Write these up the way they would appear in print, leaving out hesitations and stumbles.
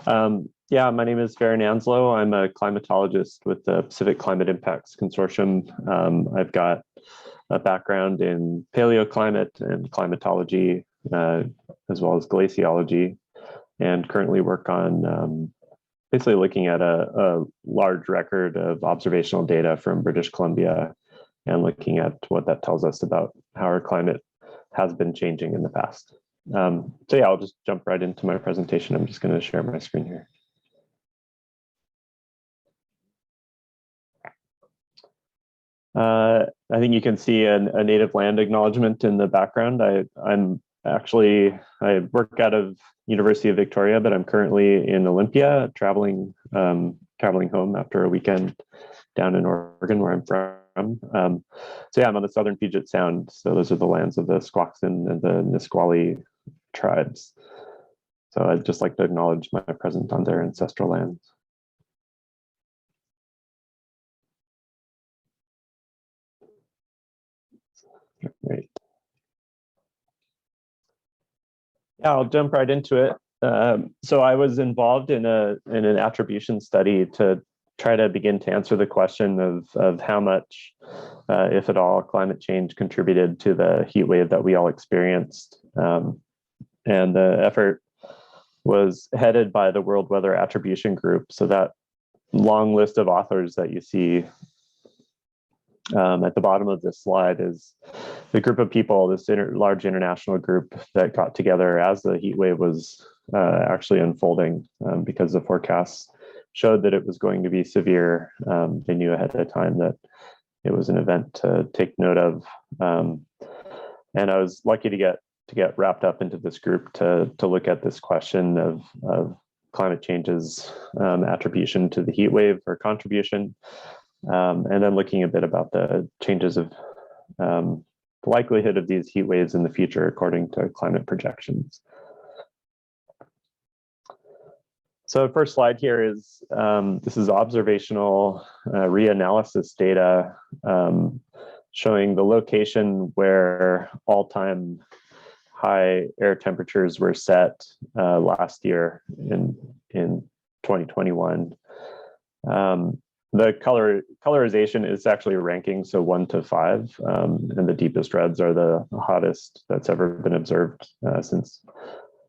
Yeah, my name is Faron Anslow. I'm a climatologist with the Pacific Climate Impacts Consortium. I've got a background in paleoclimate and climatology, as well as glaciology, and currently work on basically looking at a large record of observational data from British Columbia and looking at what that tells us about how our climate has been changing in the past. So yeah, I'll just jump right into my presentation. I'm just going to share my screen here. I think you can see a native land acknowledgement in the background. I work out of University of Victoria, but I'm currently in Olympia, traveling home after a weekend down in Oregon, where I'm from. So yeah, I'm on the southern Puget Sound. So those are the lands of the Squaxin and the Nisqually tribes. So I'd just like to acknowledge my presence on their ancestral lands. Great. Yeah, I'll jump right into it. So I was involved in an attribution study to try to begin to answer the question of how much, if at all, climate change contributed to the heat wave that we all experienced. And the effort was headed by the World Weather Attribution Group. So that long list of authors that you see at the bottom of this slide is the group of people, this large international group that got together as the heat wave was actually unfolding, because the forecasts showed that it was going to be severe. They knew ahead of time that it was an event to take note of. And I was lucky to get wrapped up into this group to look at this question of climate change's attribution to the heat wave or contribution. And then looking a bit about the changes of the likelihood of these heat waves in the future according to climate projections. So the first slide here is, this is observational reanalysis data showing the location where all-time high air temperatures were set last year in 2021. The colorization is actually a ranking, so 1 to 5, and the deepest reds are the hottest that's ever been observed since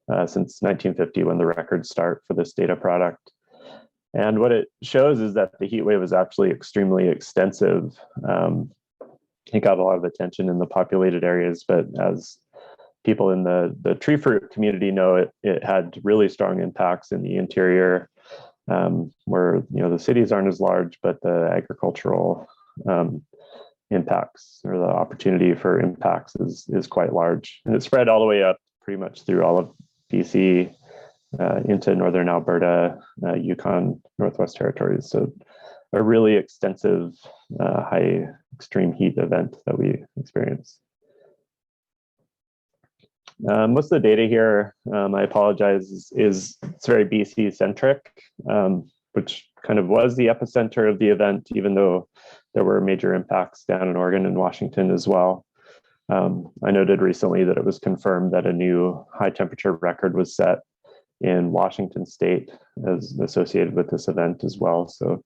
1950, when the records start for this data product. And what it shows is that the heat wave is actually extremely extensive. It got a lot of attention in the populated areas, but as people in the tree fruit community know, it had really strong impacts in the interior, where the cities aren't as large, but the agricultural impacts, or the opportunity for impacts, is quite large. And it spread all the way up pretty much through all of BC into northern Alberta, Yukon, Northwest Territories. So a really extensive high extreme heat event that we experienced. Most of the data here, I apologize, it's very BC centric, which kind of was the epicenter of the event, even though there were major impacts down in Oregon and Washington as well. I noted recently that it was confirmed that a new high temperature record was set in Washington state as associated with this event as well. So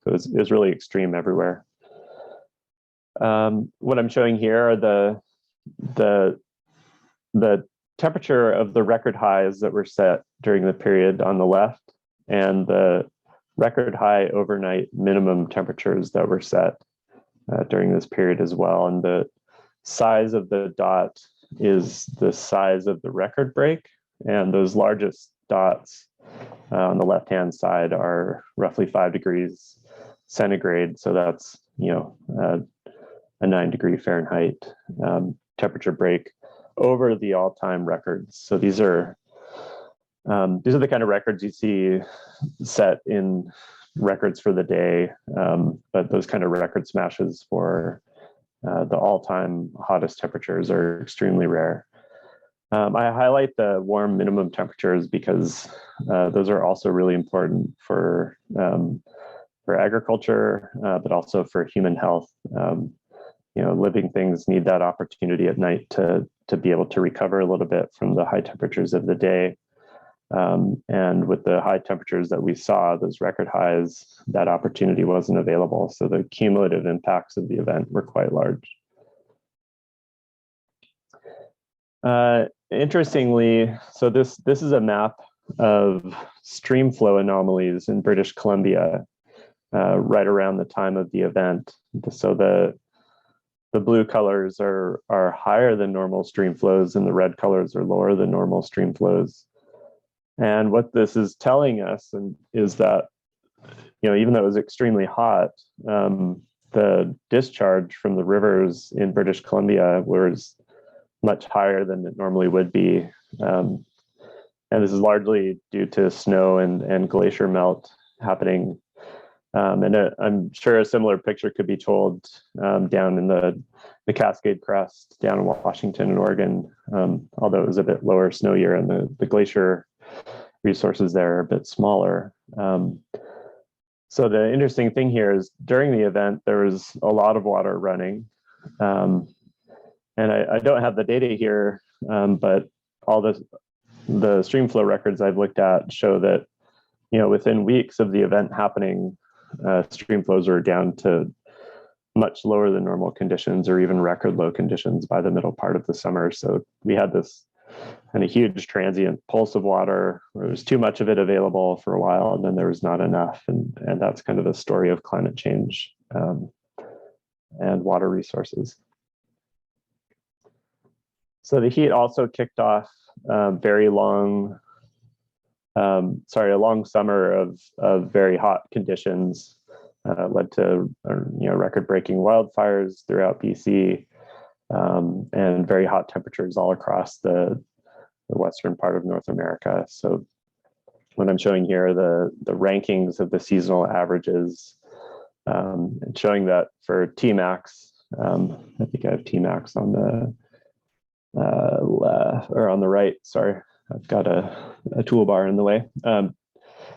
it was really extreme everywhere. What I'm showing here are the temperature of the record highs that were set during the period on the left, and the record high overnight minimum temperatures that were set during this period as well. And the size of the dot is the size of the record break, and those largest dots on the left-hand side are roughly 5 degrees centigrade. So that's a 9 degree Fahrenheit temperature break over the all-time records. So these are the kind of records you see set in records for the day, but those kind of record smashes for the all-time hottest temperatures are extremely rare. I highlight the warm minimum temperatures because those are also really important for agriculture, but also for human health. Living things need that opportunity at night to be able to recover a little bit from the high temperatures of the day. And with the high temperatures that we saw, those record highs, that opportunity wasn't available. So the cumulative impacts of the event were quite large. Interestingly, so this is a map of stream flow anomalies in British Columbia right around the time of the event. So the blue colors are higher than normal stream flows, and the red colors are lower than normal stream flows. And what this is telling us is that, even though it was extremely hot, the discharge from the rivers in British Columbia was much higher than it normally would be. And this is largely due to snow and glacier melt happening. I'm sure a similar picture could be told down in the Cascade Crest down in Washington and Oregon, although it was a bit lower, snowier, and the glacier resources there are a bit smaller. So the interesting thing here is during the event, there was a lot of water running. And I don't have the data here, but all the stream flow records I've looked at show that, within weeks of the event happening, stream flows are down to much lower than normal conditions, or even record low conditions by the middle part of the summer. So we had this kind of huge transient pulse of water where there was too much of it available for a while, and then there was not enough. And that's kind of a story of climate change and water resources. So the heat also kicked off a long summer of very hot conditions, led to record-breaking wildfires throughout BC, and very hot temperatures all across the western part of North America. So what I'm showing here are the rankings of the seasonal averages, and showing that for Tmax, I think I have Tmax on the left or on the right. Sorry, I've got a toolbar in the way.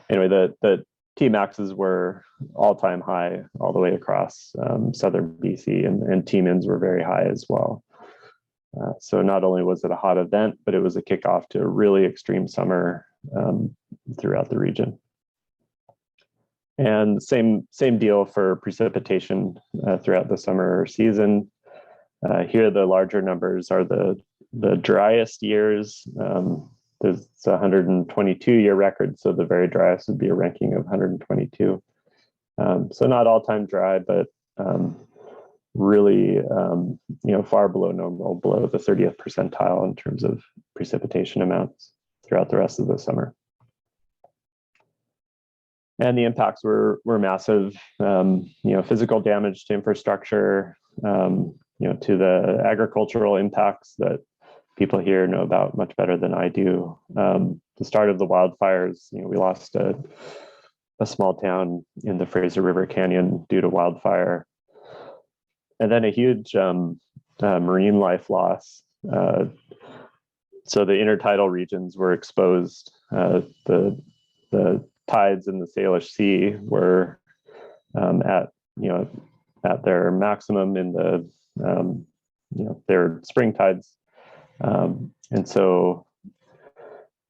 Anyway, the Tmaxs were all-time high all the way across southern BC, and Tmins were very high as well. So not only was it a hot event, but it was a kickoff to a really extreme summer throughout the region. And same deal for precipitation throughout the summer season. Here, the larger numbers are the driest years. There's a 122-year record, so the very driest would be a ranking of 122. So not all-time dry, but really, far below normal, below the 30th percentile in terms of precipitation amounts throughout the rest of the summer. And the impacts were massive. Physical damage to infrastructure, to the agricultural impacts that people here know about much better than I do. The start of the wildfires, we lost a small town in the Fraser River Canyon due to wildfire. And then a huge marine life loss. So the intertidal regions were exposed. The tides in the Salish Sea were at their maximum in their spring tides. And so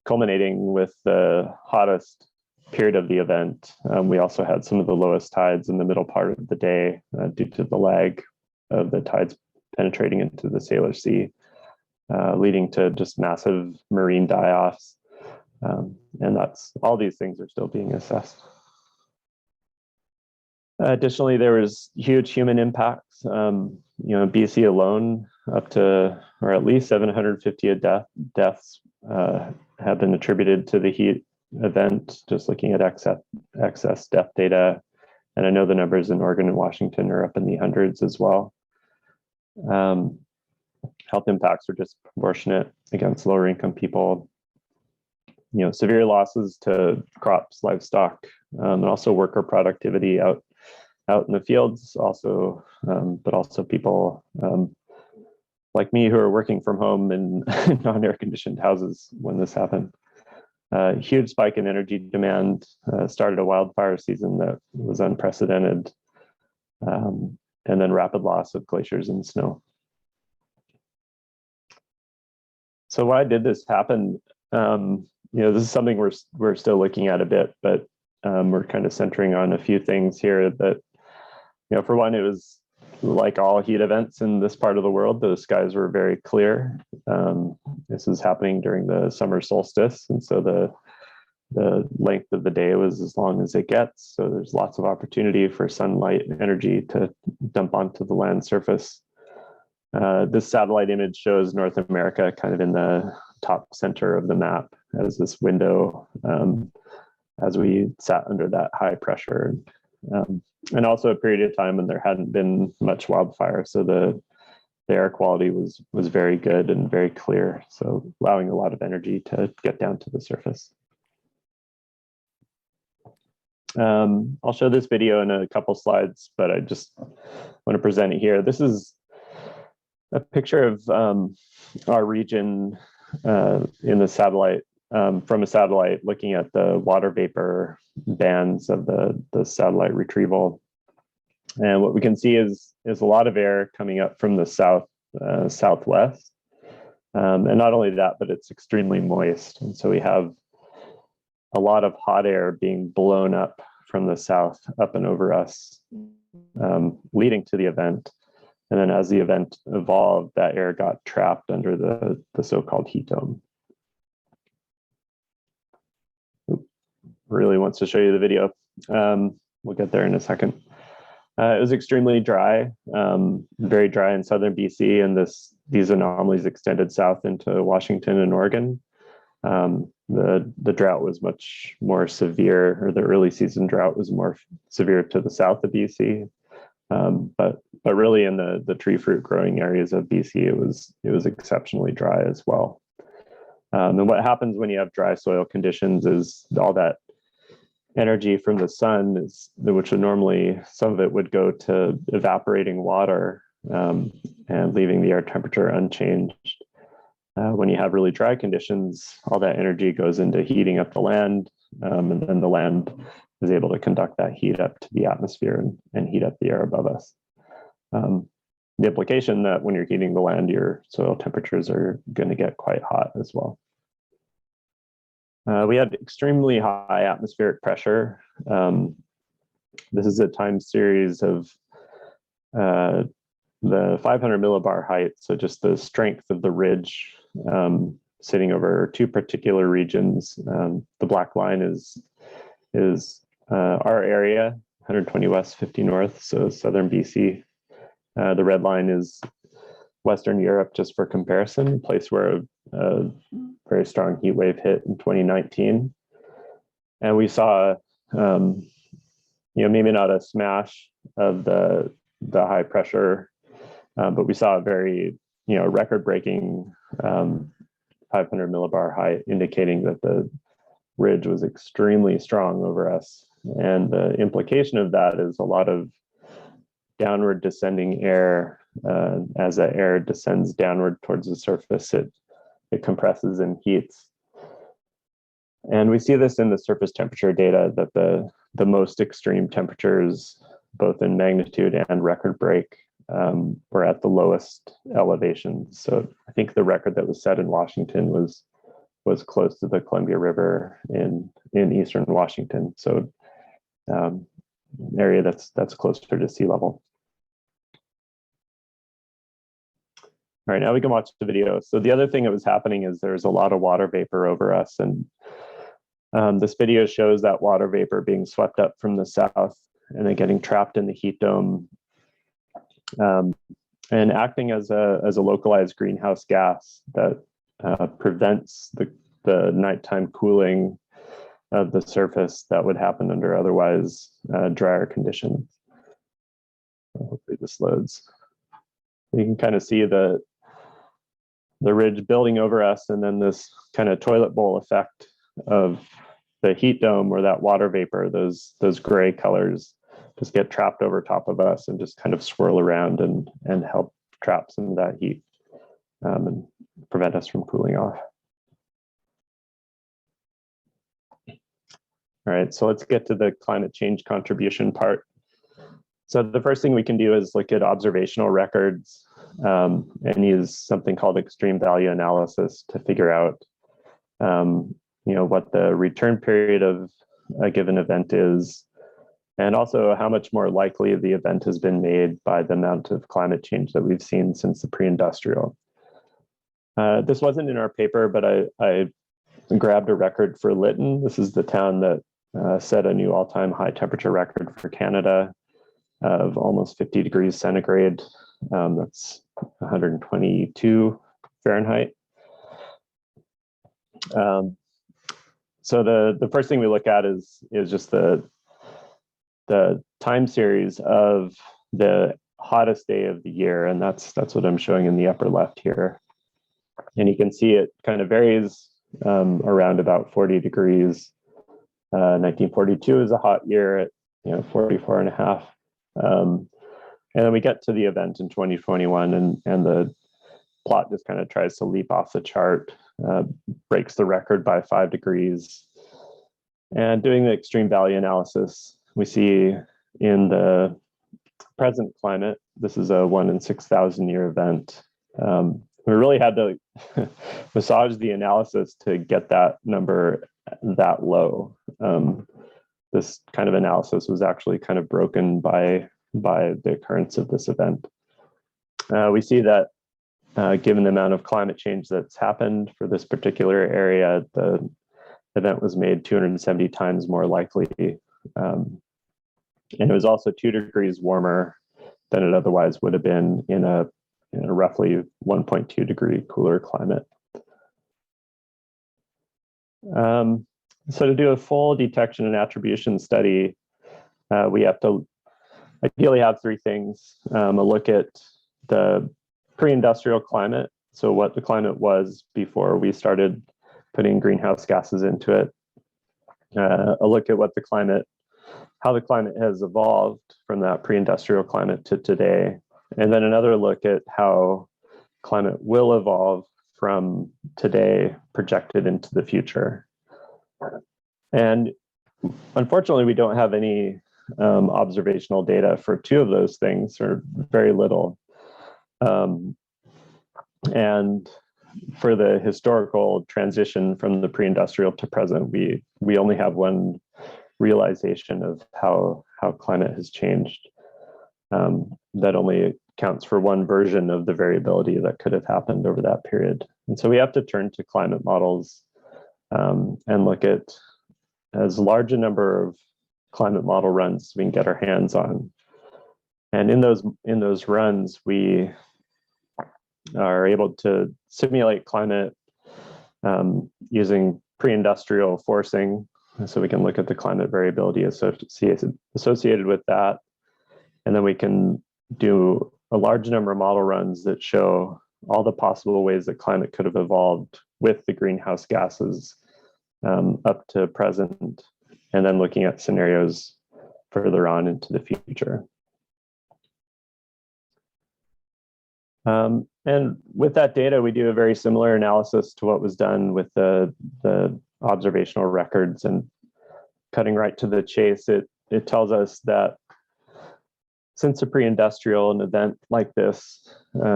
culminating with the hottest period of the event, we also had some of the lowest tides in the middle part of the day due to the lag of the tides penetrating into the Salish Sea, leading to just massive marine die-offs. And all these things are still being assessed. Additionally, there was huge human impacts. BC alone, up to, or at least 750 deaths have been attributed to the heat event, just looking at excess death data. And I know the numbers in Oregon and Washington are up in the hundreds as well. Health impacts are disproportionate against lower income people. Severe losses to crops, livestock, and also worker productivity out in the fields also, but also people like me who are working from home in non-air conditioned houses when this happened. Huge spike in energy demand started a wildfire season that was unprecedented, and then rapid loss of glaciers and snow. So why did this happen? this is something we're still looking at a bit, but we're kind of centering on a few things here that, for one, it was like all heat events in this part of the world, the skies were very clear. This is happening during the summer solstice, and so the length of the day was as long as it gets. So there's lots of opportunity for sunlight and energy to dump onto the land surface. This satellite image shows North America kind of in the top center of the map as this window as we sat under that high pressure. And also a period of time when there hadn't been much wildfire. So the air quality was very good and very clear. So allowing a lot of energy to get down to the surface. I'll show this video in a couple slides, but I just want to present it here. This is a picture of our region in the satellite, from a satellite, looking at the water vapor bands of the satellite retrieval. And what we can see is a lot of air coming up from the southwest. And not only that, but it's extremely moist. And so we have a lot of hot air being blown up from the south up and over us, leading to the event. And then as the event evolved, that air got trapped under the so-called heat dome. Really wants to show you the video. We'll get there in a second. It was extremely dry, very dry in southern BC, and these anomalies extended south into Washington and Oregon. The drought was much more severe, or the early season drought was more severe to the south of BC. But really in the tree fruit growing areas of BC, it was exceptionally dry as well. And what happens when you have dry soil conditions is all that energy from the sun, which would normally, some of it would go to evaporating water and leaving the air temperature unchanged. When you have really dry conditions, all that energy goes into heating up the land, and then the land is able to conduct that heat up to the atmosphere and heat up the air above us. The implication that when you're heating the land, your soil temperatures are going to get quite hot as well. We had extremely high atmospheric pressure. This is a time series of the 500 millibar height, so just the strength of the ridge sitting over two particular regions. The black line is our area, 120 west, 50 north, so southern BC. The red line is Western Europe, just for comparison, a place where a very strong heat wave hit in 2019. And we saw, maybe not a smash of the high pressure, but we saw a very, record-breaking 500 millibar height, indicating that the ridge was extremely strong over us. And the implication of that is a lot of downward descending air. As that air descends downward towards the surface, it compresses and heats. And we see this in the surface temperature data, that the most extreme temperatures, both in magnitude and record break, were at the lowest elevations. So I think the record that was set in Washington was close to the Columbia River in eastern Washington. So area that's closer to sea level. All right, now we can watch the video. So the other thing that was happening is there's a lot of water vapor over us, and this video shows that water vapor being swept up from the south and then getting trapped in the heat dome, and acting as a localized greenhouse gas that prevents the nighttime cooling of the surface that would happen under otherwise drier conditions. Hopefully this loads. You can kind of see the ridge building over us, and then this kind of toilet bowl effect of the heat dome, where that water vapor, those gray colors, just get trapped over top of us and just kind of swirl around and help trap some of that heat and prevent us from cooling off. All right, so let's get to the climate change contribution part. So the first thing we can do is look at observational records and use something called extreme value analysis to figure out what the return period of a given event is, and also how much more likely the event has been made by the amount of climate change that we've seen since the pre-industrial. This wasn't in our paper, but I grabbed a record for Lytton. This is the town that set a new all-time high temperature record for Canada of almost 50 degrees centigrade. That's 122 Fahrenheit. So the first thing we look at is just the time series of the hottest day of the year, and that's what I'm showing in the upper left here. And you can see it kind of varies around about 40 degrees. 1942 is a hot year at 44 and a half. And then we get to the event in 2021, and the plot just kind of tries to leap off the chart, breaks the record by 5 degrees. And doing the extreme value analysis, we see in the present climate, this is a 1 in 6,000 year event. We really had to massage the analysis to get that number that low. This kind of analysis was actually kind of broken by the occurrence of this event. We see that given the amount of climate change that's happened for this particular area, the event was made 270 times more likely. And it was also 2 degrees warmer than it otherwise would have been in a roughly 1.2 degree cooler climate. So to do a full detection and attribution study, we have to ideally have 3 things. A look at the pre-industrial climate, so what the climate was before we started putting greenhouse gases into it. A look at how the climate has evolved from that pre-industrial climate to today. And then another look at how climate will evolve from today projected into the future. And unfortunately, we don't have any observational data for 2 of those things, or very little. And for the historical transition from the pre-industrial to present, we only have one realization of how climate has changed. That only accounts for one version of the variability that could have happened over that period. And so we have to turn to climate models and look at as large a number of climate model runs as we can get our hands on. And in those runs, we are able to simulate climate using pre-industrial forcing. So we can look at the climate variability associated with that. And then we can do a large number of model runs that show all the possible ways that climate could have evolved with the greenhouse gases up to present, and then looking at scenarios further on into the future. And with that data, we do a very similar analysis to what was done with the observational records, and cutting right to the chase, it tells us that since the pre-industrial, an event like this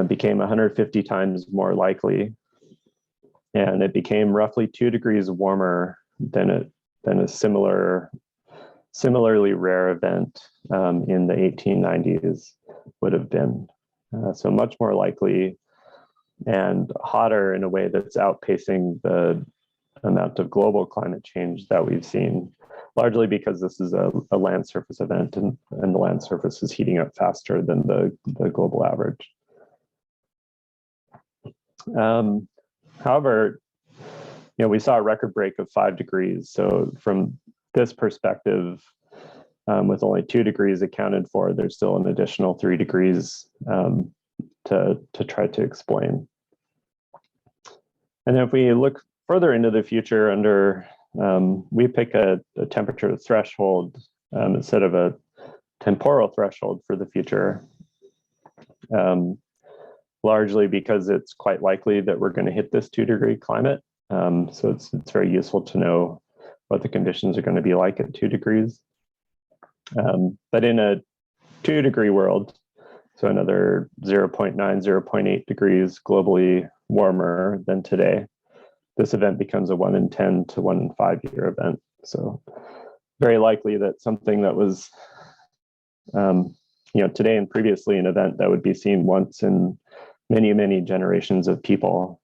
became 150 times more likely, and it became roughly 2 degrees warmer than a similarly rare event in the 1890s would have been. So much more likely and hotter in a way that's outpacing the amount of global climate change that we've seen, largely because this is a land surface event, and the land surface is heating up faster than the global average. However, we saw a record break of 5 degrees. So from this perspective, with only 2 degrees accounted for, there's still an additional 3 degrees to try to explain. And if we look further into the future, we pick a temperature threshold instead of a temporal threshold for the future, largely because it's quite likely that we're going to hit this 2 degree climate. So it's very useful to know what the conditions are going to be like at 2 degrees. But in a 2 degree world, so another 0.9, 0.8 degrees globally warmer than today, this event becomes a 1 in 10 to 1 in 5 year event. So very likely that something that was, today and previously an event that would be seen once in many, many generations of people.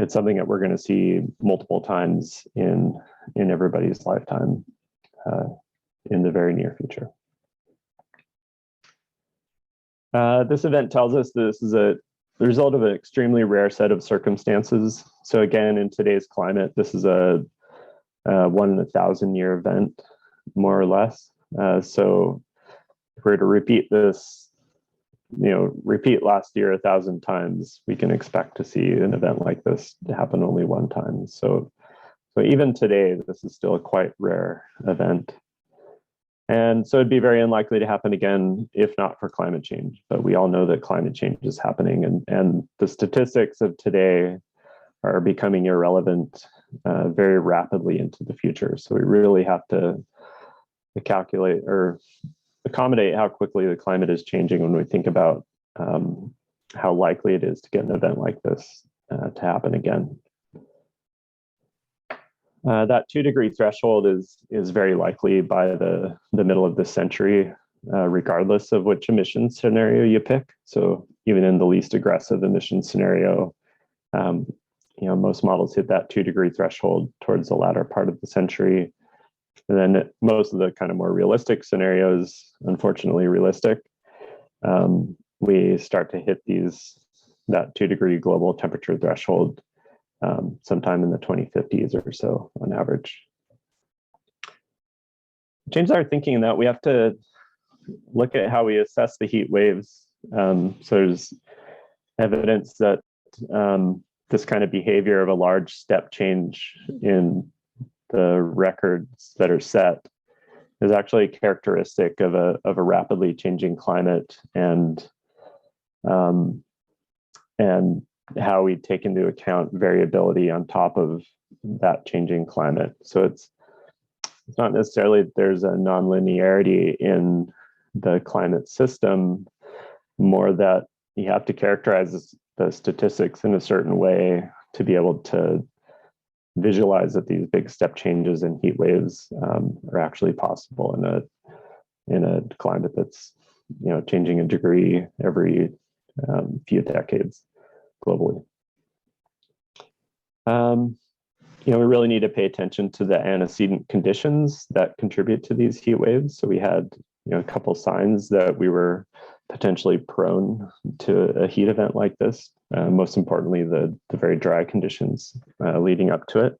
It's something that we're going to see multiple times in everybody's lifetime in the very near future. This event tells us that this is the result of an extremely rare set of circumstances. So again, in today's climate, this is a 1 in 1,000 year event, more or less. So if we're to repeat this, repeat last year 1,000 times, we can expect to see an event like this to happen only one time. So even today, this is still a quite rare event. And so it'd be very unlikely to happen again if not for climate change. But we all know that climate change is happening, and the statistics of today are becoming irrelevant very rapidly into the future. So we really have to calculate or accommodate how quickly the climate is changing when we think about how likely it is to get an event like this to happen again. That 2-degree threshold is very likely by the middle of this century, regardless of which emission scenario you pick. So even in the least aggressive emission scenario, most models hit that 2-degree threshold towards the latter part of the century. And then most of the kind of more realistic scenarios, unfortunately realistic, we start to hit that 2-degree global temperature threshold sometime in the 2050s or so on average. Change our thinking in that we have to look at how we assess the heat waves. So there's evidence that this kind of behavior of a large step change in the records that are set is actually characteristic of a rapidly changing climate and how we take into account variability on top of that changing climate. So it's not necessarily that there's a nonlinearity in the climate system, more that you have to characterize the statistics in a certain way to be able to visualize that these big step changes in heat waves are actually possible in a climate that's changing a degree every few decades globally. We really need to pay attention to the antecedent conditions that contribute to these heat waves. So we had a couple signs that we were potentially prone to a heat event like this. Most importantly, the very dry conditions leading up to it.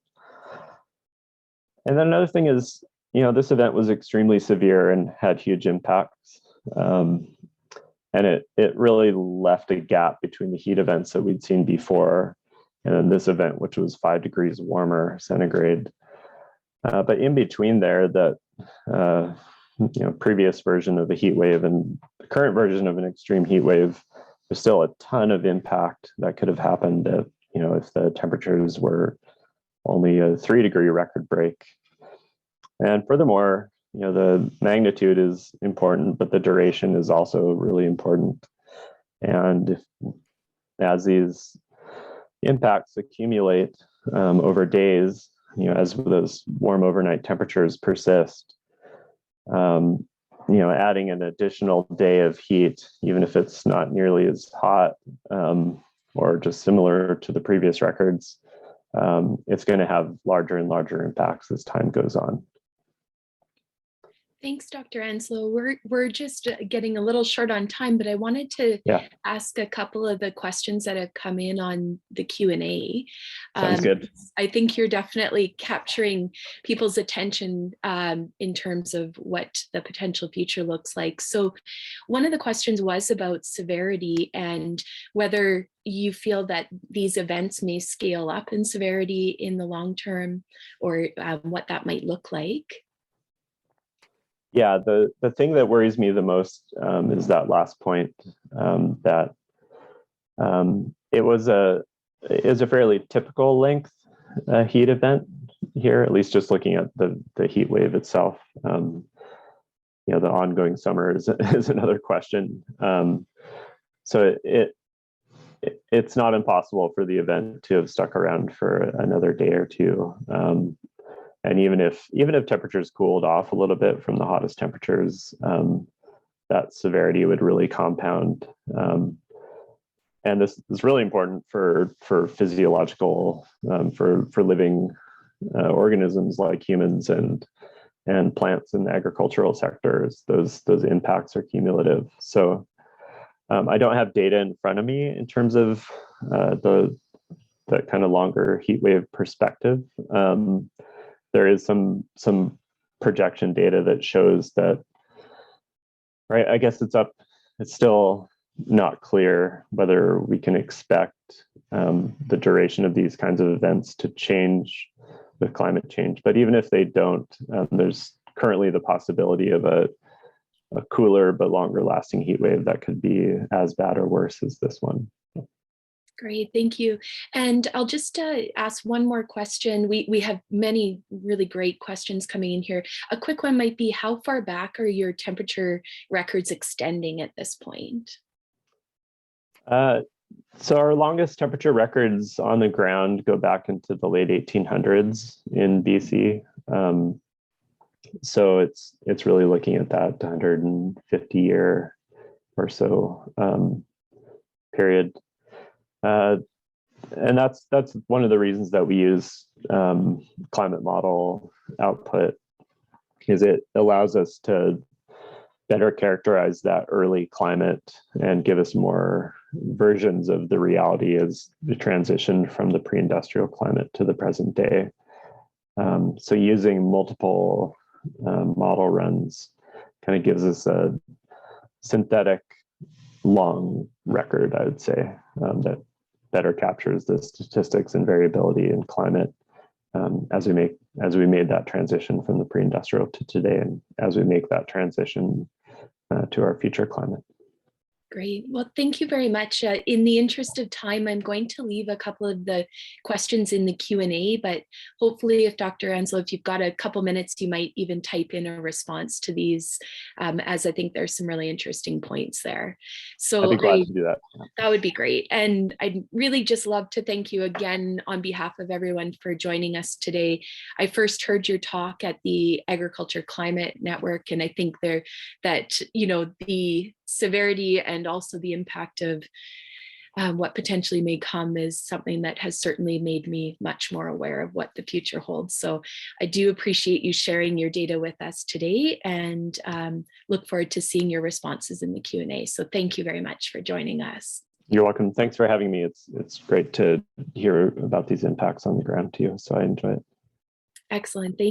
And then another thing is, this event was extremely severe and had huge impacts. And it really left a gap between the heat events that we'd seen before and then this event, which was 5 degrees warmer centigrade. But in between there, that previous version of the heat wave and the current version of an extreme heat wave, there's still a ton of impact that could have happened if the temperatures were only a 3-degree record break. And furthermore, the magnitude is important, but the duration is also really important. And as these impacts accumulate over days, as those warm overnight temperatures persist, adding an additional day of heat, even if it's not nearly as hot or just similar to the previous records, it's going to have larger and larger impacts as time goes on. Thanks, Dr. Anslow. We're just getting a little short on time, but I wanted to ask a couple of the questions that have come in on the Q&A. Sounds good. I think you're definitely capturing people's attention in terms of what the potential future looks like. So one of the questions was about severity and whether you feel that these events may scale up in severity in the long term, or what that might look like. Yeah, the thing that worries me the most is that last point, that it was a fairly typical length heat event here, at least just looking at the heat wave itself. The ongoing summer is another question. So it's not impossible for the event to have stuck around for another day or two. And even if temperatures cooled off a little bit from the hottest temperatures, that severity would really compound. And this is really important for physiological, for living organisms like humans and plants in the agricultural sectors. Those impacts are cumulative. So I don't have data in front of me in terms of the kind of longer heat wave perspective. There is some projection data that shows that, right? I guess it's still not clear whether we can expect the duration of these kinds of events to change with climate change. But even if they don't, there's currently the possibility of a cooler but longer lasting heat wave that could be as bad or worse as this one. Great, thank you. And I'll just ask one more question. We have many really great questions coming in here. A quick one might be, how far back are your temperature records extending at this point? So our longest temperature records on the ground go back into the late 1800s in BC. So it's really looking at that 150 year or so period. And that's one of the reasons that we use climate model output, is it allows us to better characterize that early climate and give us more versions of the reality as the transition from the pre-industrial climate to the present day. So using multiple model runs kind of gives us a synthetic long record, I would say, that better captures the statistics and variability in climate as we made that transition from the pre-industrial to today, and as we make that transition to our future climate. Great. Well, thank you very much. In the interest of time, I'm going to leave a couple of the questions in the Q&A, but hopefully if Dr. Anslow, if you've got a couple minutes, you might even type in a response to these, as I think there's some really interesting points there. So I'd be glad to do that. That would be great. And I'd really just love to thank you again on behalf of everyone for joining us today. I first heard your talk at the Agriculture Climate Network, and I think that the severity and also the impact of what potentially may come is something that has certainly made me much more aware of what the future holds. So I do appreciate you sharing your data with us today, and look forward to seeing your responses in the Q&A. So thank you very much for joining us. You're welcome. Thanks for having me. It's great to hear about these impacts on the ground too. So I enjoy it. Excellent. Thank you.